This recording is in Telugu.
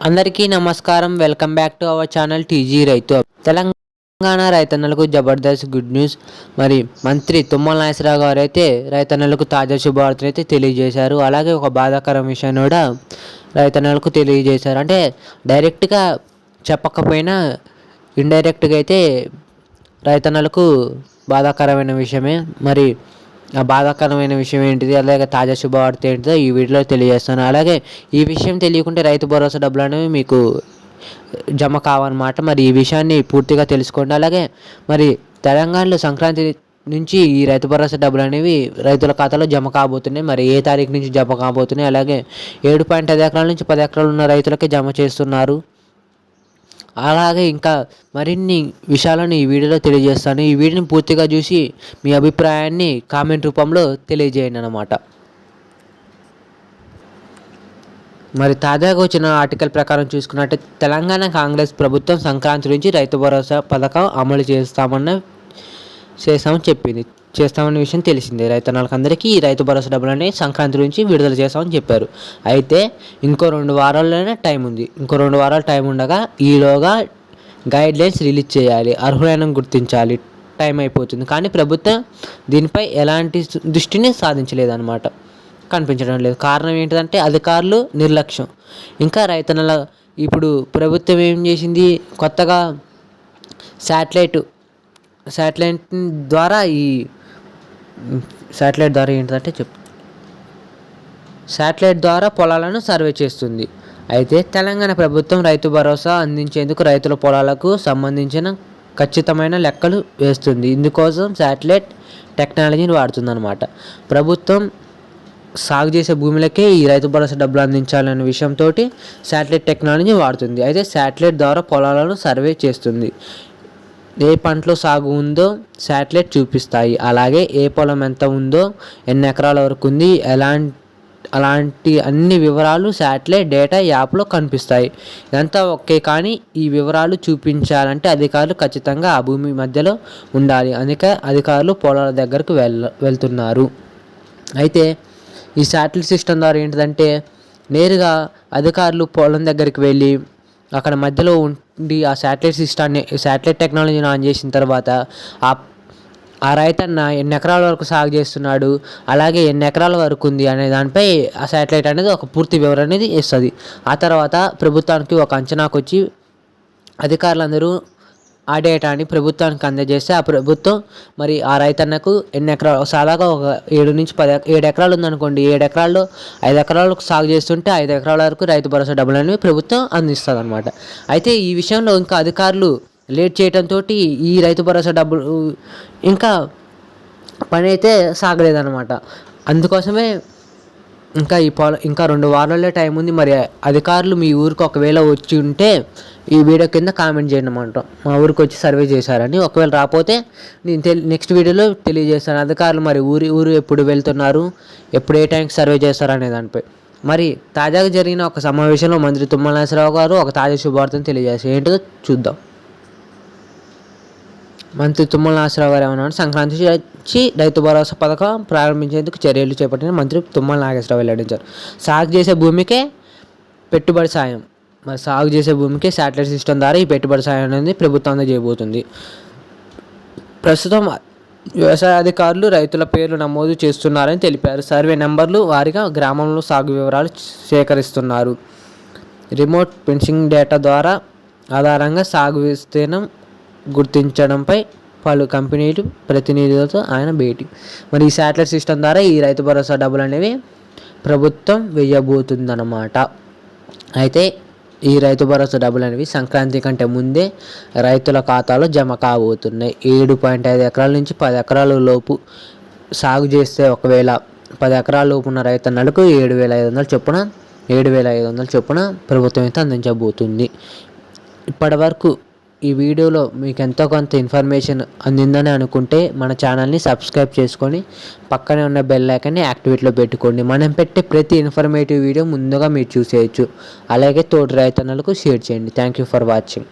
అందరికీ నమస్కారం. Welcome back to our channel TG రైతు. తెలంగాణ రైతన్నలకు జబర్దస్త్ గుడ్ న్యూస్. మరి మంత్రి తుమ్మల నాగేశ్వరరావు గారు అయితే రైతన్నలకు తాజా శుభవార్తలు అయితే తెలియజేశారు. అలాగే ఒక బాధాకరం విషయాన్ని కూడా రైతన్నలకు తెలియజేశారు. అంటే డైరెక్ట్గా చెప్పకపోయినా ఇండైరెక్ట్గా అయితే రైతన్నలకు బాధాకరమైన విషయమే. మరి ఆ బాధాకరమైన విషయం ఏంటిది, అలాగే తాజా శుభవార్త ఏంటిదో ఈ వీడియోలో తెలియజేస్తాను. అలాగే ఈ విషయం తెలియకుంటే రైతు భరోసా డబ్బులు అనేవి మీకు జమ కావన్నమాట. మరి ఈ విషయాన్ని పూర్తిగా తెలుసుకోండి. అలాగే మరి తెలంగాణలో సంక్రాంతి నుంచి ఈ రైతు భరోసా డబ్బులు అనేవి రైతుల ఖాతాలో జమ కాబోతున్నాయి. మరి ఏ తారీఖు నుంచి జమ కాబోతున్నాయి, అలాగే 7.5 ఎకరాల నుంచి 10 ఎకరాలు ఉన్న రైతులకే జమ చేస్తున్నారు. అలాగే ఇంకా మరిన్ని విషయాలను ఈ వీడియోలో తెలియజేస్తాను. ఈ వీడియోని పూర్తిగా చూసి మీ అభిప్రాయాన్ని కామెంట్ రూపంలో తెలియజేయండి అన్నమాట. మరి తాజాగా వచ్చిన ఆర్టికల్ ప్రకారం చూసుకున్నట్టే తెలంగాణ కాంగ్రెస్ ప్రభుత్వం సంక్రాంతి నుంచి రైతు భరోసా పథకం అమలు చేస్తామని చెప్పింది. చేస్తామనే విషయం తెలిసిందే. రైతన్నలకందరికీ ఈ రైతు భరోసా డబ్బులు అనేవి సంక్రాంతి నుంచి విడుదల చేస్తామని చెప్పారు. అయితే ఇంకో 2 వారాల్లోనే టైం ఉంది. ఇంకో 2 వారాలు టైం ఉండగా ఈలోగా గైడ్లైన్స్ రిలీజ్ చేయాలి, అర్హులైన గుర్తించాలి, టైం అయిపోతుంది. కానీ ప్రభుత్వం దీనిపై ఎలాంటి దృష్టిని సాధించలేదన్నమాట, కనిపించడం లేదు. కారణం ఏంటంటే అధికారులు నిర్లక్ష్యం. ఇంకా రైతన్నల ఇప్పుడు ప్రభుత్వం ఏం చేసింది, కొత్తగా శాటిలైట్ ద్వారా శాటిలైట్ ద్వారా పొలాలను సర్వే చేస్తుంది. అయితే తెలంగాణ ప్రభుత్వం రైతు భరోసా అందించేందుకు రైతుల పొలాలకు సంబంధించిన ఖచ్చితమైన లెక్కలు వేస్తుంది. ఇందుకోసం శాటిలైట్ టెక్నాలజీని వాడుతుందన్నమాట. ప్రభుత్వం సాగు చేసే భూములకే ఈ రైతు భరోసా డబ్బులు అందించాలనే విషయంతో శాటిలైట్ టెక్నాలజీ వాడుతుంది. అయితే శాటిలైట్ ద్వారా పొలాలను సర్వే చేస్తుంది. ఏ పంటలో సాగు ఉందో శాటిలైట్ చూపిస్తాయి. అలాగే ఏ పొలం ఎంత ఉందో, ఎన్ని ఎకరాల వరకు ఉంది, అలాంటి అన్ని వివరాలు శాటిలైట్ డేటా యాప్లో కనిపిస్తాయి. ఇదంతా ఓకే, కానీ ఈ వివరాలు చూపించాలంటే అధికారులు ఖచ్చితంగా ఆ భూమి మధ్యలో ఉండాలి. అందుకే అధికారులు పొలాల దగ్గరకు వెళ్తున్నారు. అయితే ఈ శాటిలైట్ సిస్టమ్ ద్వారా ఏంటిదంటే నేరుగా అధికారులు పొలం దగ్గరికి వెళ్ళి అక్కడ మధ్యలో ఉండి ఆ శాటిలైట్ టెక్నాలజీని ఆన్ చేసిన తర్వాత ఆ రైతన్న ఎన్ని ఎకరాల వరకు సాగు చేస్తున్నాడు, అలాగే ఎన్ని ఎకరాల వరకు ఉంది అనే దానిపై ఆ శాటిలైట్ అనేది ఒక పూర్తి వివరణ అనేది ఇస్తుంది. ఆ తర్వాత ప్రభుత్వానికి ఒక అంచనాకు వచ్చి అధికారులందరూ ఆ డేటాని ప్రభుత్వానికి అందజేస్తే ఆ ప్రభుత్వం మరి ఆ రైతన్నకు ఎన్ని ఎకరాలు, సాదాగా ఒక 7 నుంచి 7 ఎకరాలు ఉందనుకోండి, 7 ఎకరాల్లో 5 ఎకరాలకు సాగు చేస్తుంటే 5 ఎకరాల వరకు రైతు భరోసా డబ్బులు అనేవి ప్రభుత్వం అందిస్తుంది అనమాట. అయితే ఈ విషయంలో ఇంకా అధికారులు లేట్ చేయడంతో ఈ రైతు భరోసా డబ్బులు ఇంకా పని అయితే సాగలేదన్నమాట. అందుకోసమే ఇంకా 2 వారాలే టైం ఉంది. మరి అధికారులు మీ ఊరికి ఒకవేళ వచ్చి ఉంటే ఈ వీడియో కింద కామెంట్ చేయండి అన్నమాట, మా ఊరికి వచ్చి సర్వే చేశారని. ఒకవేళ రాకపోతే నేను నెక్స్ట్ వీడియోలో తెలియజేస్తాను అధికారులు మరి ఊరు ఎప్పుడు వెళ్తున్నారు, ఎప్పుడు ఏ టైంకి సర్వే చేస్తారు అనే దానిపై. మరి తాజాగా జరిగిన ఒక సమావేశంలో మంత్రి తుమ్మల నాగేశ్వరరావు గారు ఒక తాజా శుభవార్తను తెలియజేశారు. ఏంటో చూద్దాం. మంత్రి తుమ్మల నాగేశ్వరరావు గారు ఏమన్నా సంక్రాంతి నుంచి రైతు భరోసా పథకం ప్రారంభించేందుకు చర్యలు చేపట్టిన మంత్రి తుమ్మల నాగేశ్వరరావు వెల్లడించారు. సాగు చేసే భూమికే పెట్టుబడి సాయం. మరి సాగు చేసే భూమికి శాటిలైట్ సిస్టమ్ ద్వారా ఈ పెట్టుబడి సాయం అనేది ప్రభుత్వం అందజేయబోతుంది. ప్రస్తుతం వ్యవసాయ అధికారులు రైతుల పేర్లు నమోదు చేస్తున్నారని తెలిపారు. సర్వే నెంబర్లు వారీగా గ్రామంలో సాగు వివరాలు సేకరిస్తున్నారు. రిమోట్ ఫెన్సింగ్ డేటా ద్వారా ఆధారంగా సాగు విస్తీర్ణం గుర్తించడంపై పలు కంపెనీలు ప్రతినిధులతో ఆయన భేటీ. మరి ఈ శాటిలైట్ సిస్టమ్ ద్వారా ఈ రైతు భరోసా డబ్బులు అనేవి ప్రభుత్వం వేయబోతుందన్నమాట. అయితే ఈ రైతు భరోసా డబ్బులు అనేవి సంక్రాంతి కంటే ముందే రైతుల ఖాతాలో జమ కాబోతున్నాయి. 7.5 ఎకరాల నుంచి 10 ఎకరాల లోపు సాగు చేస్తే, ఒకవేళ 10 ఎకరాల లోపు ఉన్న రైతన్నలకు 7,500 చొప్పున ప్రభుత్వం అయితే అందించబోతుంది. ఇప్పటివరకు ఈ వీడియోలో మీకు ఎంతో కొంత ఇన్ఫర్మేషన్ అందిందని అనుకుంటే మన ఛానల్ని సబ్స్క్రైబ్ చేసుకొని పక్కనే ఉన్న బెల్ ఐకాన్ని యాక్టివేట్లో పెట్టుకోండి. మనం పెట్టే ప్రతి ఇన్ఫర్మేటివ్ వీడియో ముందుగా మీరు చూసేయచ్చు. అలాగే తోటి రైతన్నలకు షేర్ చేయండి. Thank you for watching.